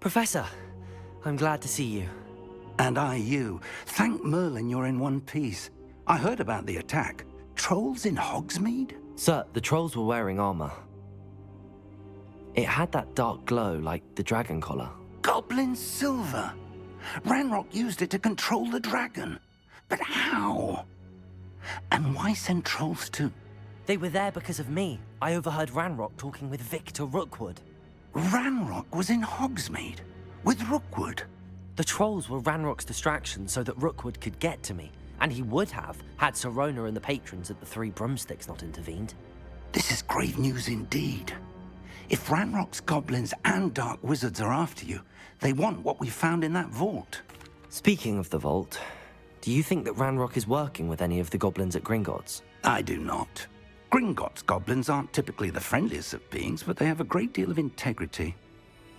Professor, I'm glad to see you. And I you. Thank Merlin you're in one piece. I heard about the attack. Trolls in Hogsmeade? Sir, the trolls were wearing armor. It had that dark glow like the dragon collar. Goblin silver. Ranrock used it to control the dragon. But how? And why send trolls to... They were there because of me. I overheard Ranrock talking with Victor Rookwood. Ranrock was in Hogsmeade? With Rookwood? The trolls were Ranrock's distraction so that Rookwood could get to me. And he would have, had Sirona and the patrons at the Three Broomsticks not intervened. This is grave news indeed. If Ranrock's goblins and dark wizards are after you, they want what we found in that vault. Speaking of the vault, do you think that Ranrock is working with any of the goblins at Gringotts? I do not. Gringotts goblins aren't typically the friendliest of beings, but they have a great deal of integrity.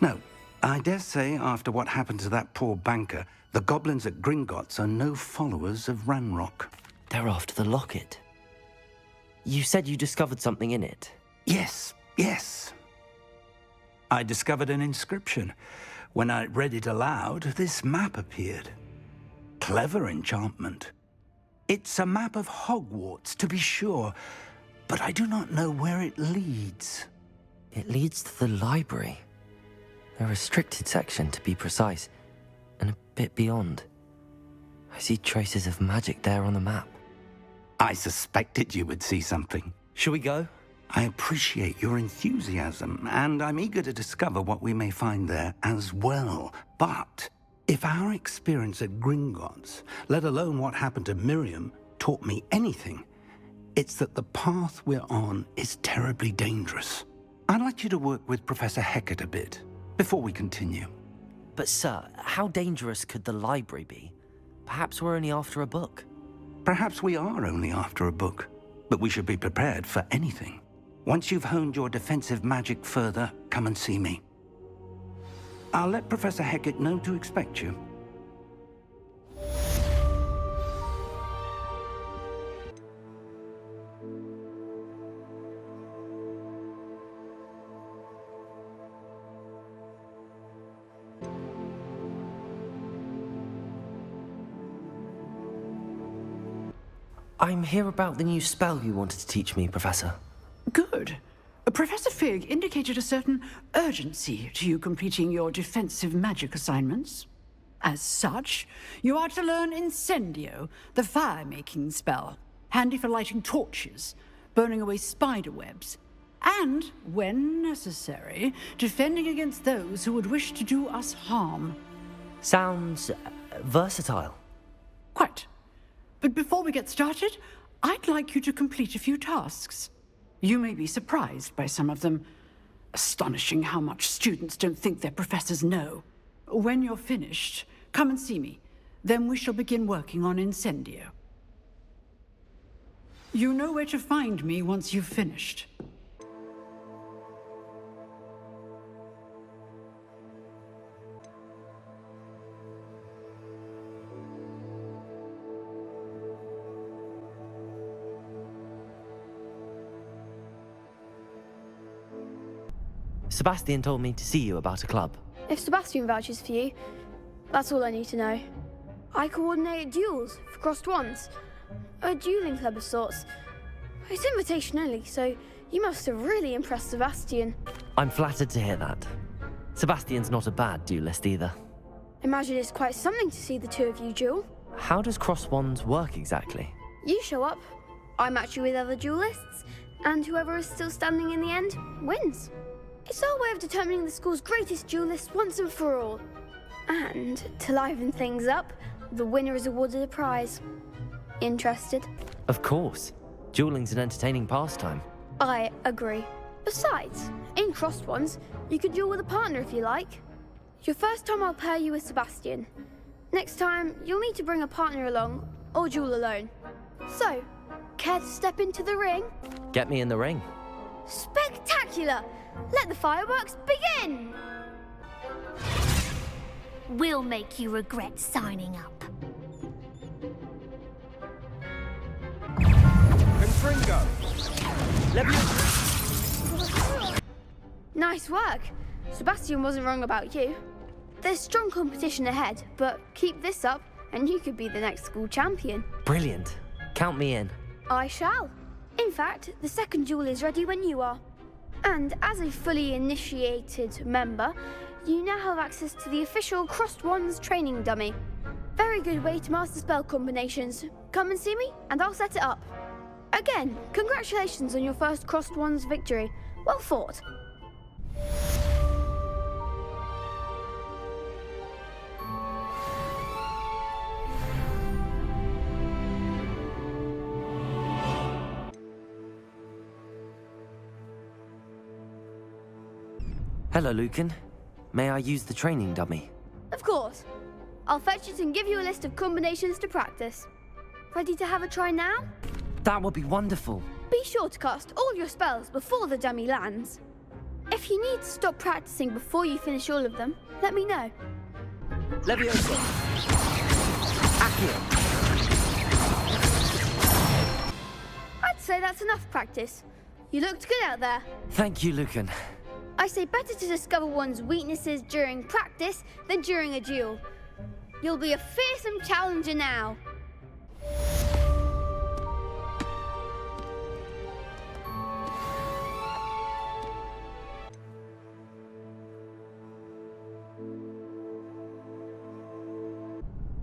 No, I dare say after what happened to that poor banker, the goblins at Gringotts are no followers of Ranrock. They're after the locket. You said you discovered something in it. Yes. I discovered an inscription. When I read it aloud, this map appeared. Clever enchantment. It's a map of Hogwarts, to be sure, but I do not know where it leads. It leads to the library. A restricted section, to be precise, and a bit beyond. I see traces of magic there on the map. I suspected you would see something. Shall we go? I appreciate your enthusiasm, and I'm eager to discover what we may find there as well. But if our experience at Gringotts, let alone what happened to Miriam, taught me anything, it's that the path we're on is terribly dangerous. I'd like you to work with Professor Hecat a bit before we continue. But sir, how dangerous could the library be? Perhaps we're only after a book. Perhaps we are only after a book, but we should be prepared for anything. Once you've honed your defensive magic further, come and see me. I'll let Professor Hecat know to expect you. I'm here about the new spell you wanted to teach me, Professor. Good. Professor Fig indicated a certain urgency to you completing your defensive magic assignments. As such, you are to learn Incendio, the fire-making spell, handy for lighting torches, burning away spider webs, and, when necessary, defending against those who would wish to do us harm. Sounds versatile. Quite. But before we get started, I'd like you to complete a few tasks. You may be surprised by some of them. Astonishing how much students don't think their professors know. When you're finished, come and see me. Then we shall begin working on Incendio. You know where to find me once you've finished. Sebastian told me to see you about a club. If Sebastian vouches for you, that's all I need to know. I coordinate duels for Crossed Wands. A dueling club of sorts. It's invitation only, so you must have really impressed Sebastian. I'm flattered to hear that. Sebastian's not a bad duelist either. Imagine it's quite something to see the two of you duel. How does Crossed Wands work exactly? You show up, I match you with other duelists, and whoever is still standing in the end wins. It's our way of determining the school's greatest duelist once and for all. And to liven things up, the winner is awarded a prize. Interested? Of course. Dueling's an entertaining pastime. I agree. Besides, in Crossed Wands, you can duel with a partner if you like. Your first time I'll pair you with Sebastian. Next time, you'll need to bring a partner along, or duel alone. So, care to step into the ring? Get me in the ring. Spectacular! Let the fireworks begin! We'll make you regret signing up. Confringo! Nice work. Sebastian wasn't wrong about you. There's strong competition ahead, but keep this up and you could be the next school champion. Brilliant. Count me in. I shall. In fact, the second duel is ready when you are. And as a fully initiated member, you now have access to the official Crossed Wands training dummy. Very good way to master spell combinations. Come and see me, and I'll set it up. Again, congratulations on your first Crossed Wands victory. Well fought. Hello, Lucan. May I use the training dummy? Of course. I'll fetch it and give you a list of combinations to practice. Ready to have a try now? That would be wonderful. Be sure to cast all your spells before the dummy lands. If you need to stop practicing before you finish all of them, let me know. Leviosa! Accio! I'd say that's enough practice. You looked good out there. Thank you, Lucan. I say better to discover one's weaknesses during practice than during a duel. You'll be a fearsome challenger now.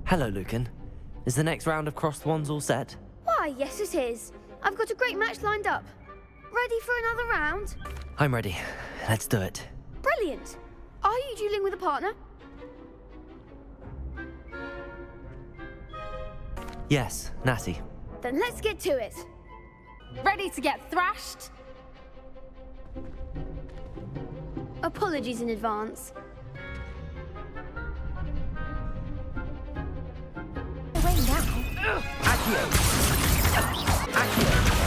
Hello, Lucan. Is the next round of Crossed Wands all set? Why, yes it is. I've got a great match lined up. Ready for another round? I'm ready. Let's do it. Brilliant. Are you dueling with a partner? Yes, Natty. Then let's get to it. Ready to get thrashed? Apologies in advance. Away now. Accio! Accio!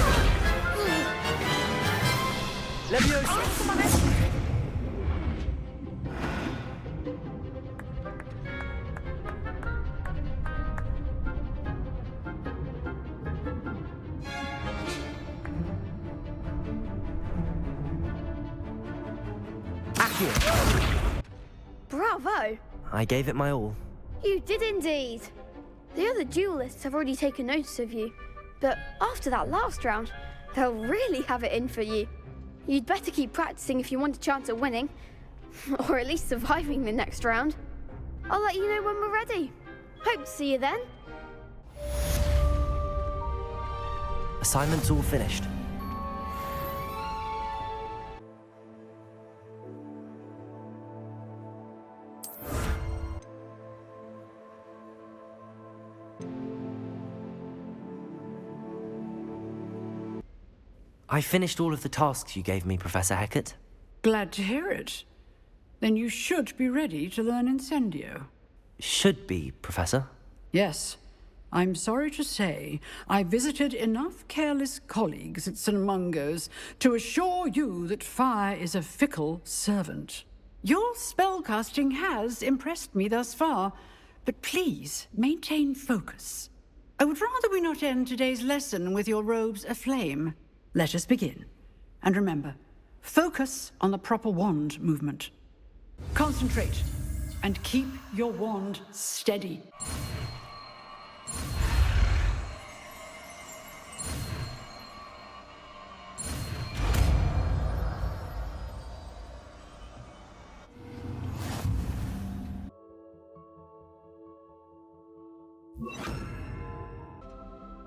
Leviosa! Bravo! I gave it my all. You did indeed. The other duelists have already taken notice of you, but after that last round, they'll really have it in for you. You'd better keep practicing if you want a chance at winning, or at least surviving the next round. I'll let you know when we're ready. Hope to see you then. Assignment's all finished. I finished all of the tasks you gave me, Professor Hecat. Glad to hear it. Then you should be ready to learn Incendio. Should be, Professor. Yes. I'm sorry to say, I visited enough careless colleagues at St. Mungo's to assure you that fire is a fickle servant. Your spellcasting has impressed me thus far, but please maintain focus. I would rather we not end today's lesson with your robes aflame. Let us begin. And remember, Focus on the proper wand movement. Concentrate and keep your wand steady.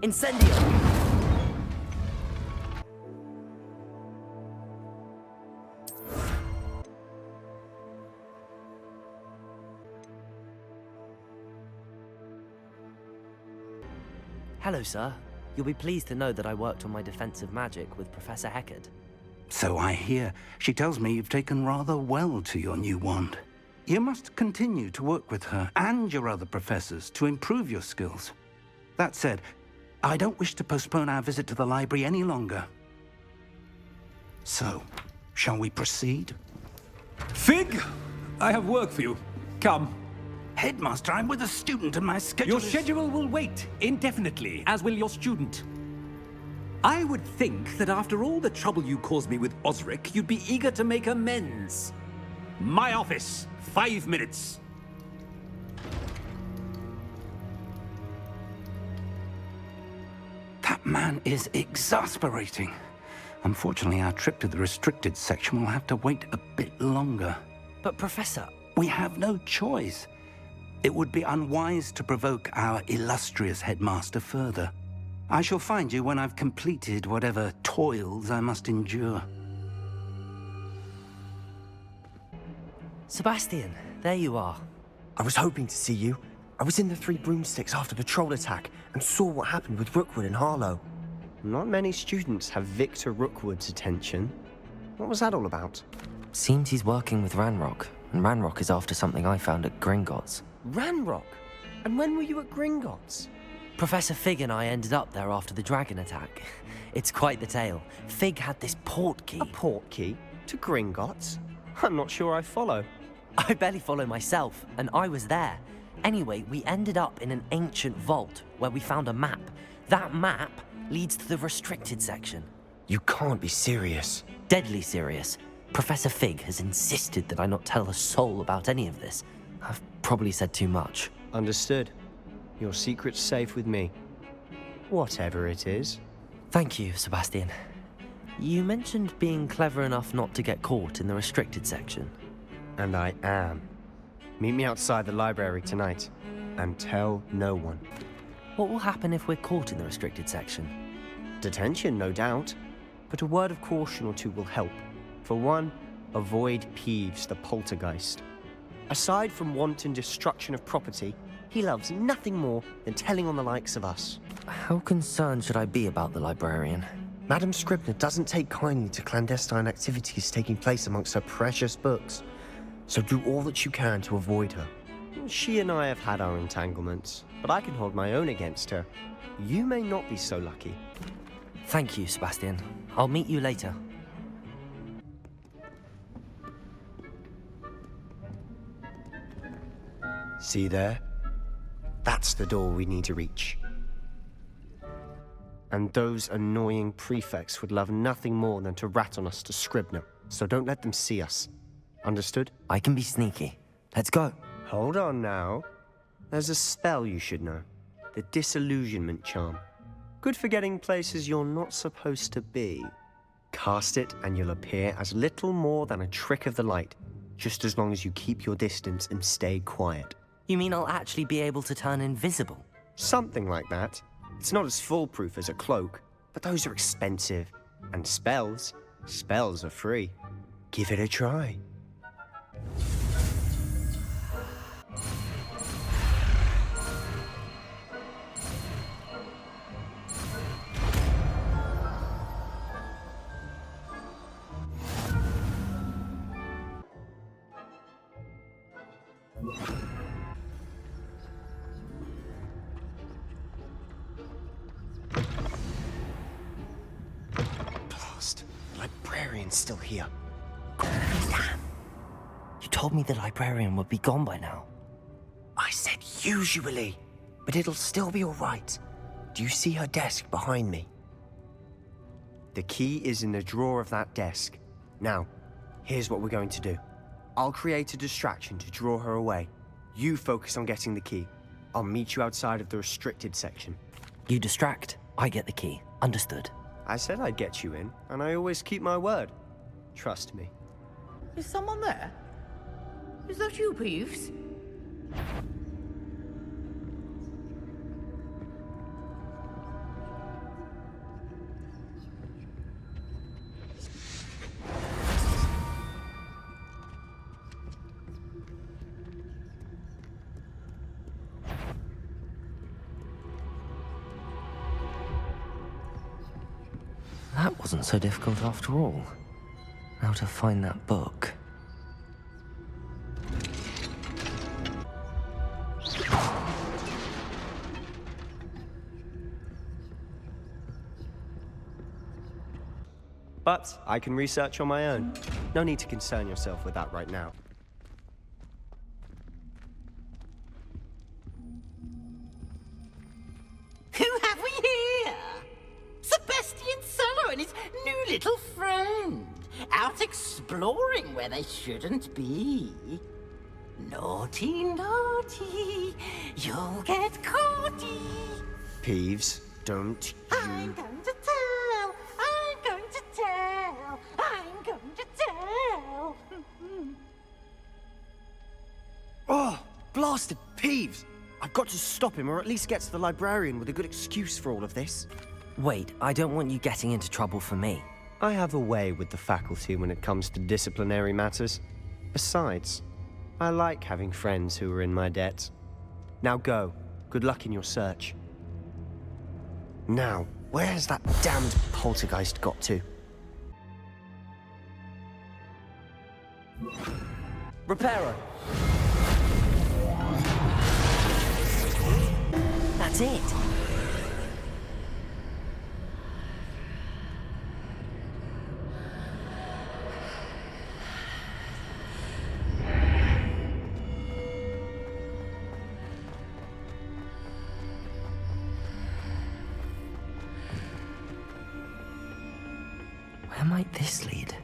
Incendio! Hello, sir. You'll be pleased to know that I worked on my defensive magic with Professor Heckard. So I hear. She tells me you've taken rather well to your new wand. You must continue to work with her and your other professors to improve your skills. That said, I don't wish to postpone our visit to the library any longer. So, shall we proceed? Fig, I have work for you. Come. Headmaster, I'm with a student and my schedule Your schedule will wait indefinitely, as will your student. I would think that after all the trouble you caused me with Osric, you'd be eager to make amends. My office, 5 minutes. That man is exasperating. Unfortunately, our trip to the restricted section will have to wait a bit longer. But, Professor... We have no choice. It would be unwise to provoke our illustrious headmaster further. I shall find you when I've completed whatever toils I must endure. Sebastian, there you are. I was hoping to see you. I was in the Three Broomsticks after the troll attack and saw what happened with Rookwood and Harlow. Not many students have Victor Rookwood's attention. What was that all about? Seems he's working with Ranrock, and Ranrock is after something I found at Gringotts. Ranrock? And when were you at Gringotts? Professor Fig and I ended up there after the dragon attack. It's quite the tale. Fig had this port key. A port key? To Gringotts? I'm not sure I follow. I barely follow myself, and I was there. Anyway, we ended up in an ancient vault where we found a map. That map leads to the restricted section. You can't be serious. Deadly serious. Professor Fig has insisted that I not tell a soul about any of this. I've probably said too much. Understood. Your secret's safe with me. Whatever it is. Thank you, Sebastian. You mentioned being clever enough not to get caught in the restricted section. And I am. Meet me outside the library tonight, and tell no one. What will happen if we're caught in the restricted section? Detention, no doubt. But a word of caution or two will help. For one, avoid Peeves the poltergeist. Aside from wanton destruction of property, he loves nothing more than telling on the likes of us. How concerned should I be about the librarian? Madame Scribner doesn't take kindly to clandestine activities taking place amongst her precious books. So do all that you can to avoid her. She and I have had our entanglements, but I can hold my own against her. You may not be so lucky. Thank you, Sebastian. I'll meet you later. See there? That's the door we need to reach. And those annoying prefects would love nothing more than to rat on us to Scribner, so don't let them see us. Understood? I can be sneaky. Let's go. Hold on now. There's a spell you should know. The Disillusionment Charm. Good for getting places you're not supposed to be. Cast it and you'll appear as little more than a trick of the light, just as long as you keep your distance and stay quiet. You mean I'll actually be able to turn invisible? Something like that. It's not as foolproof as a cloak, but those are expensive. And spells are free. Give it a try. Blast. The librarian's still here. Damn. You told me the librarian would be gone by now. I said usually, but it'll still be all right. Do you see her desk behind me? The key is in the drawer of that desk. Now, here's what we're going to do. I'll create a distraction to draw her away. You focus on getting the key. I'll meet you outside of the restricted section. You distract, I get the key. Understood. I said I'd get you in, and I always keep my word. Trust me. Is someone there? Is that you, Peeves? That wasn't so difficult after all. Now to find that book. But I can research on my own. No need to concern yourself with that right now. Who have we here? Sebastian Sallow and his new little friend. Out exploring where they shouldn't be. Naughty, naughty. You'll get caughty. Peeves, don't I'm you... going to tell. I'm going to tell. I'm going to tell. Oh, blasted Peeves! I've got to stop him, or at least get to the librarian with a good excuse for all of this. Wait, I don't want you getting into trouble for me. I have a way with the faculty when it comes to disciplinary matters. Besides, I like having friends who are in my debt. Now go. Good luck in your search. Now, where has that damned poltergeist got to? Reparo. That's it. Where might this lead?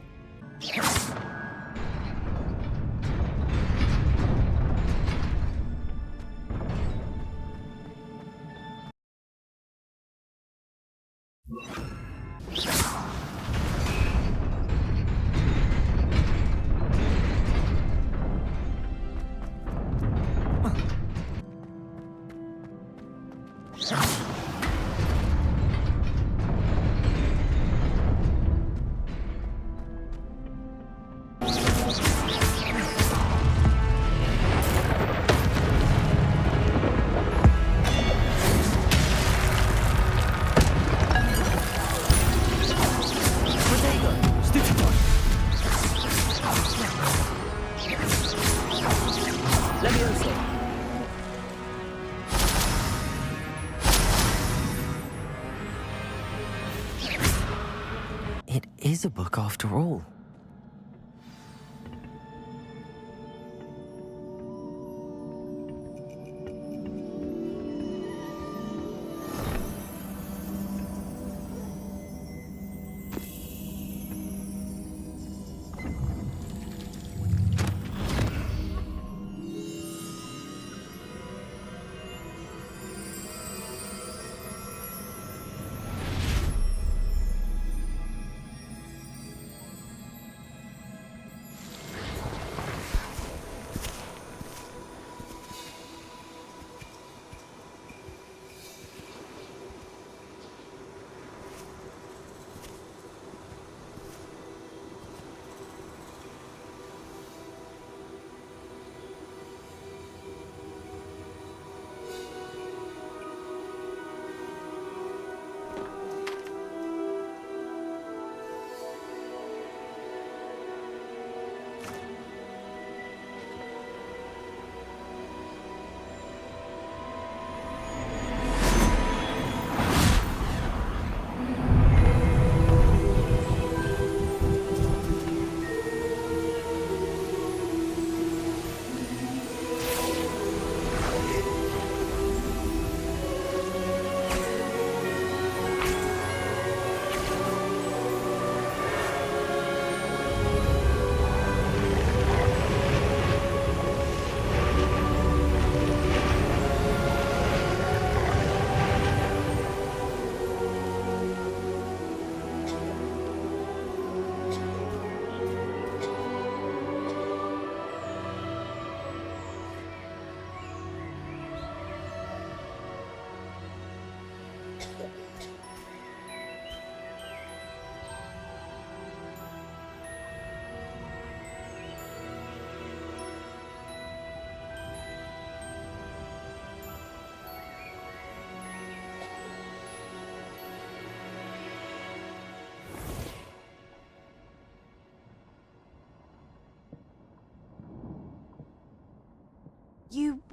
It is a book after all.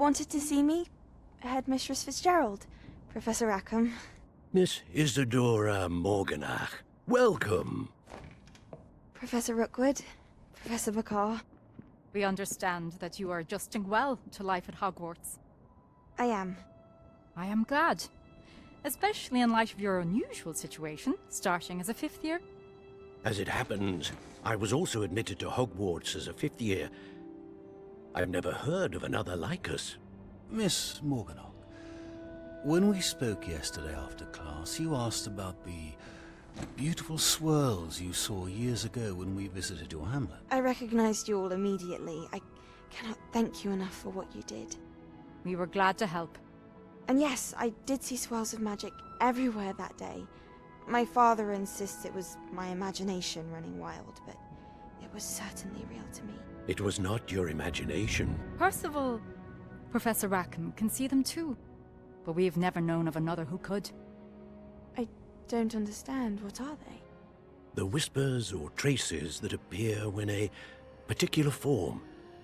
wanted to see me? Headmistress Fitzgerald, Professor Rackham. Miss Isadora Morganach, welcome. Professor Rookwood, Professor Bakar. We understand that you are adjusting well to life at Hogwarts. I am. I am glad. Especially in light of your unusual situation, starting as a 5th year. As it happens, I was also admitted to Hogwarts as a 5th year. I've never heard of another like us. Miss Morganach, when we spoke yesterday after class, you asked about the beautiful swirls you saw years ago when we visited your hamlet. I recognized you all immediately. I cannot thank you enough for what you did. We were glad to help. And yes, I did see swirls of magic everywhere that day. My father insists it was my imagination running wild, but it was certainly real to me. It was not your imagination. Percival, Professor Rackham can see them too. But we've never known of another who could. I don't understand. What are they? The whispers or traces that appear when a particular form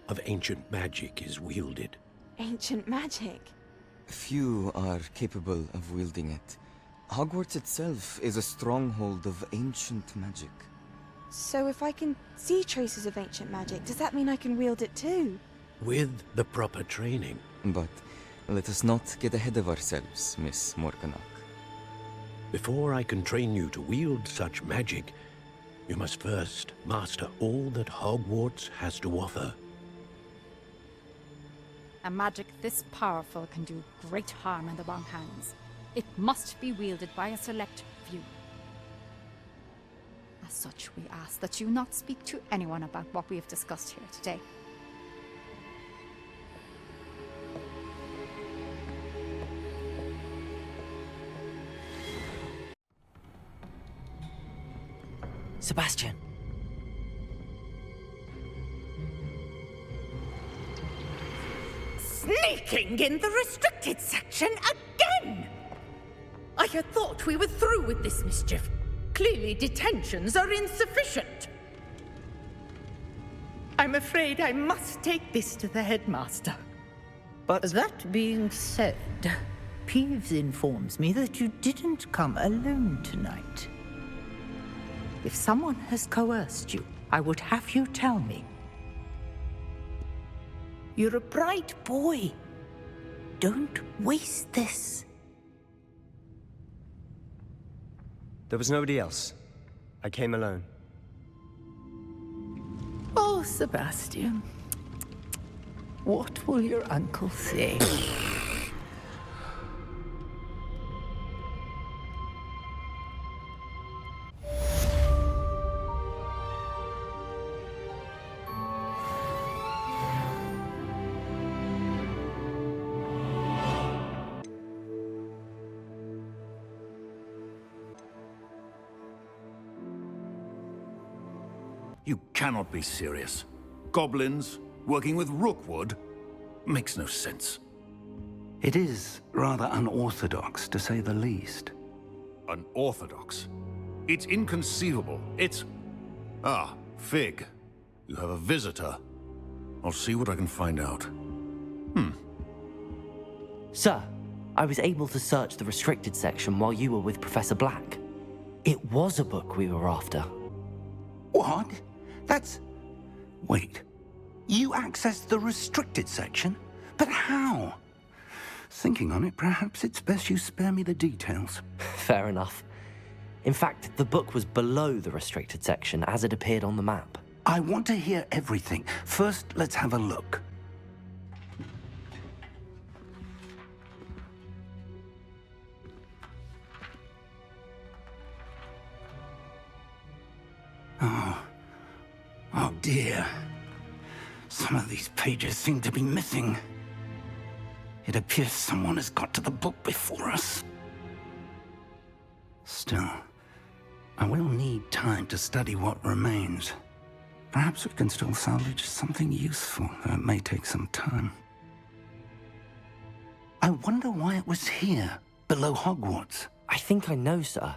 of ancient magic is wielded. Ancient magic? Few are capable of wielding it. Hogwarts itself is a stronghold of ancient magic. So if I can see traces of ancient magic, does that mean I can wield it too? With the proper training. But let us not get ahead of ourselves, Miss Morganach. Before I can train you to wield such magic, you must first master all that Hogwarts has to offer. A magic this powerful can do great harm in the wrong hands. It must be wielded by a select few. As such, we ask that you not speak to anyone about what we have discussed here today. Sebastian! Sneaking in the restricted section again! I had thought we were through with this mischief. Clearly detentions are insufficient. I'm afraid I must take this to the headmaster. But that being said, Peeves informs me that you didn't come alone tonight. If someone has coerced you, I would have you tell me. You're a bright boy. Don't waste this. There was nobody else. I came alone. Oh, Sebastian. What will your uncle say? You cannot be serious. Goblins working with Rookwood? Makes no sense. It is rather unorthodox, to say the least. Unorthodox? It's inconceivable. It's... Ah, Fig. You have a visitor. I'll see what I can find out. Sir, I was able to search the restricted section while you were with Professor Black. It was a book we were after. What? That's... Wait. You accessed the restricted section? But how? Thinking on it, perhaps it's best you spare me the details. Fair enough. In fact, the book was below the restricted section as it appeared on the map. I want to hear everything. First, let's have a look. Oh dear. Some of these pages seem to be missing. It appears someone has got to the book before us. Still, I will need time to study what remains. Perhaps we can still salvage something useful, though it may take some time. I wonder why it was here, below Hogwarts. I think I know, sir.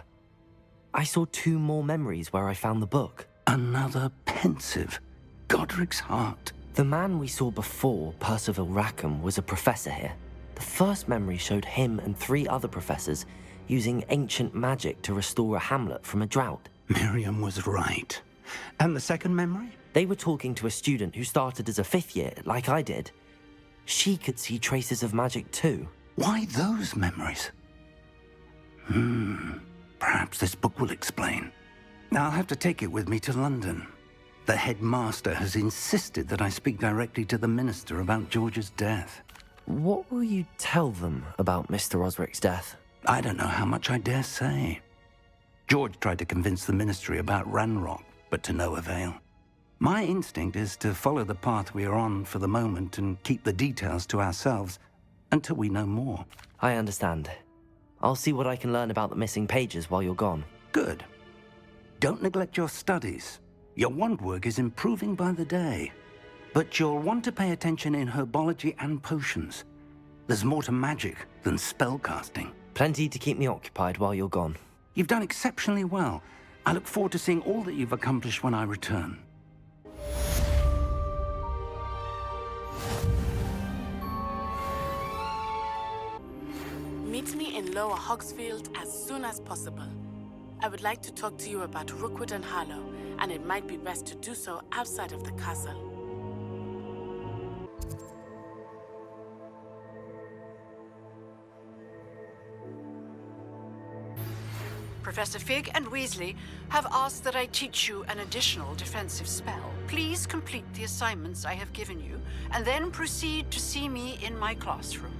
I saw 2 more memories where I found the book. Another pensive. Godric's heart. The man we saw before, Percival Rackham, was a professor here. The first memory showed him and 3 other professors using ancient magic to restore a hamlet from a drought. Miriam was right. And the second memory? They were talking to a student who started as a 5th year, like I did. She could see traces of magic too. Why those memories? Perhaps this book will explain. I'll have to take it with me to London. The headmaster has insisted that I speak directly to the minister about George's death. What will you tell them about Mr. Osric's death? I don't know how much I dare say. George tried to convince the ministry about Ranrock, but to no avail. My instinct is to follow the path we are on for the moment and keep the details to ourselves until we know more. I understand. I'll see what I can learn about the missing pages while you're gone. Good. Don't neglect your studies. Your wand work is improving by the day. But you'll want to pay attention in herbology and potions. There's more to magic than spellcasting. Plenty to keep me occupied while you're gone. You've done exceptionally well. I look forward to seeing all that you've accomplished when I return. Meet me in Lower Hogsfield as soon as possible. I would like to talk to you about Rookwood and Harlow, and it might be best to do so outside of the castle. Professor Fig and Weasley have asked that I teach you an additional defensive spell. Please complete the assignments I have given you, and then proceed to see me in my classroom.